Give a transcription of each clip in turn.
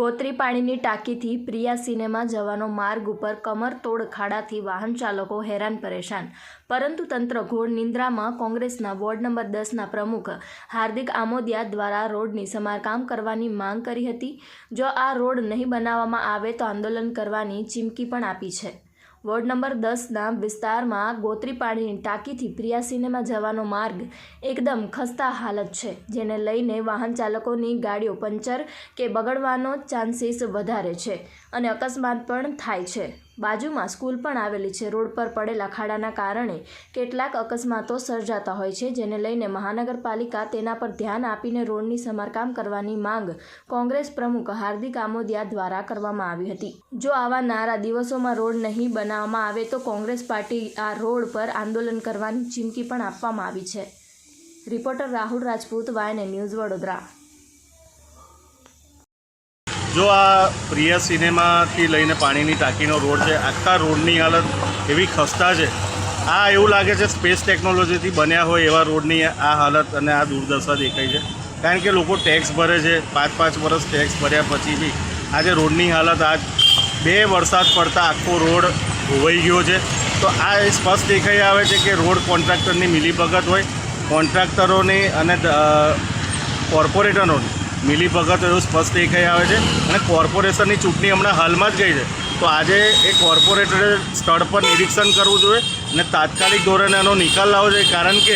ગોત્રી પાણીની ટાંકીથી પ્રિયા સિનેમા જવાનો માર્ગ ઉપર કમરતોડ ખાડાથી વાહન ચાલકો હેરાન પરેશાન, પરંતુ તંત્ર ઘોર નિંદ્રામાં. કોંગ્રેસના વોર્ડ નંબર 10ના પ્રમુખ હાર્દિક આમોદિયા દ્વારા રોડની સમારકામ કરવાની માંગ કરી હતી. જો આ રોડ નહીં બનાવવામાં આવે તો આંદોલન કરવાની ચીમકી પણ આપી છે. વોર્ડ નંબર 10ના વિસ્તારમાં ગોત્રી પાણીની ટાંકીથી પ્રિયા સિનેમા જવાનો માર્ગ એકદમ ખસ્તા હાલત છે, જેને લઈને વાહન ચાલકોની ગાડીઓ પંચર કે બગડવાનો ચાન્સીસ વધારે છે અને અકસ્માત પણ થાય છે. બાજુમાં સ્કૂલ પણ આવેલી છે. રોડ પર પડેલા ખાડાના કારણે કેટલાક અકસ્માતો સર્જાતા હોય છે, જેને લઈને મહાનગરપાલિકા તેના પર ધ્યાન આપીને રોડની સમારકામ કરવાની માંગ કોંગ્રેસ પ્રમુખ હાર્દિક આમોદિયા દ્વારા કરવામાં આવી હતી. જો આવા નારા દિવસોમાં રોડ નહીં બનાવવામાં આવે તો કોંગ્રેસ પાર્ટી આ રોડ પર આંદોલન કરવાની ચીમકી પણ આપવામાં આવી છે. Reporter Rahul Rajput, YNA news, Vadodara. જો આ પ્રિયા સિનેમાથી લઈને પાણીની ટાંકીનો રોડ છે, આખા રોડની હાલત એવી ખસ્તા છે. આ એવું લાગે છે સ્પેસ ટેકનોલોજીથી બન્યા હોય એવા રોડની આ હાલત અને આ દુર્દશા દેખાય છે. કારણ કે લોકો ટેક્સ ભરે છે, 5-5 વર્ષ ટેક્સ ભર્યા પછી બી આજે રોડની હાલત આજ 2 વરસાદ પડતા આખો રોડ ધોવાઈ ગયો છે. તો આ સ્પષ્ટ દેખાઈ આવે છે કે રોડ કોન્ટ્રાક્ટરની મિલીભગત હોય, કોન્ટ્રાક્ટરોની અને કોર્પોરેટરોની મિલીભગત એવું સ્પષ્ટ દેખાઈ આવે છે. અને કોર્પોરેશનની ચૂંટણી હમણાં હાલમાં જ ગઈ છે, તો આજે એ કોર્પોરેટરે સ્થળ પર નિરીક્ષણ કરવું જોઈએ અને તાત્કાલિક ધોરણે એનો નિકાલ લાવવો જોઈએ. કારણ કે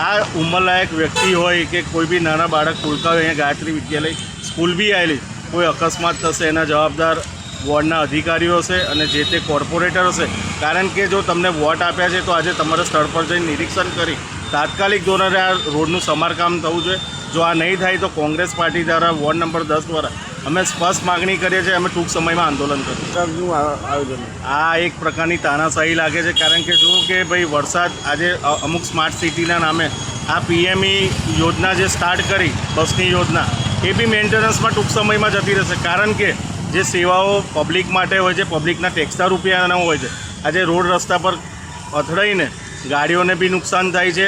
આ ઉંમરલાયક વ્યક્તિ હોય કે કોઈ બી નાના બાળક બોલતા હોય, અહીંયા ગાયત્રી વિદ્યાલય સ્કૂલ બી આવેલી, કોઈ અકસ્માત થશે એના જવાબદાર વોર્ડના અધિકારીઓ હશે અને જે તે કોર્પોરેટર હશે. કારણ કે જો તમને વોટ આપ્યા છે તો આજે તમારે સ્થળ પર જઈને નિરીક્ષણ કરી તાત્કાલિક ધોરણે આ રોડનું સમારકામ થવું જોઈએ. જો આ નહીં થાય તો કોંગ્રેસ પાર્ટી દ્વારા વોર્ડ નંબર 10 દ્વારા અમે સ્પષ્ટ માગણી કરીએ છીએ. અમે ટૂંક સમયમાં આંદોલન કરીશું. આયોજન આ એક પ્રકારની તાનાશાહી લાગે છે. કારણ કે જો કે ભાઈ વરસાદ આજે અમુક સ્માર્ટ સિટીના નામે આ પીએમઈ યોજના જે સ્ટાર્ટ કરી બસની યોજના, એ બી મેન્ટેનન્સમાં ટૂંક સમયમાં જતી રહેશે. કારણ કે જે સેવાઓ પબ્લિક માટે હોય છે, પબ્લિકના ટેક્સના રૂપિયાના હોય છે, આજે રોડ રસ્તા પર અથડાઈને ગાડીઓને બી નુકસાન થાય છે.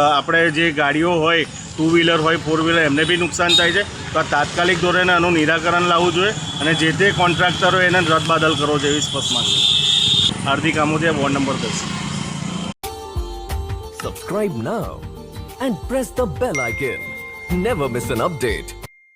આપણે જે ગાડીઓ હોય, 2 વ્હીલર હોય, 4 વ્હીલર, એમને બી નુકસાન થાય છે. તો આ તાત્કાલિક ધોરણે આનું નિરાકરણ લાવવું જોઈએ અને જે તે કોન્ટ્રાક્ટરો એને રદબાદલ કરવો જોઈએ એવી સ્પષ્ટ માંગણી. હાર્દિક આમોદિયા, ward number 10. Subscribe now and press the bell icon. Never miss an update.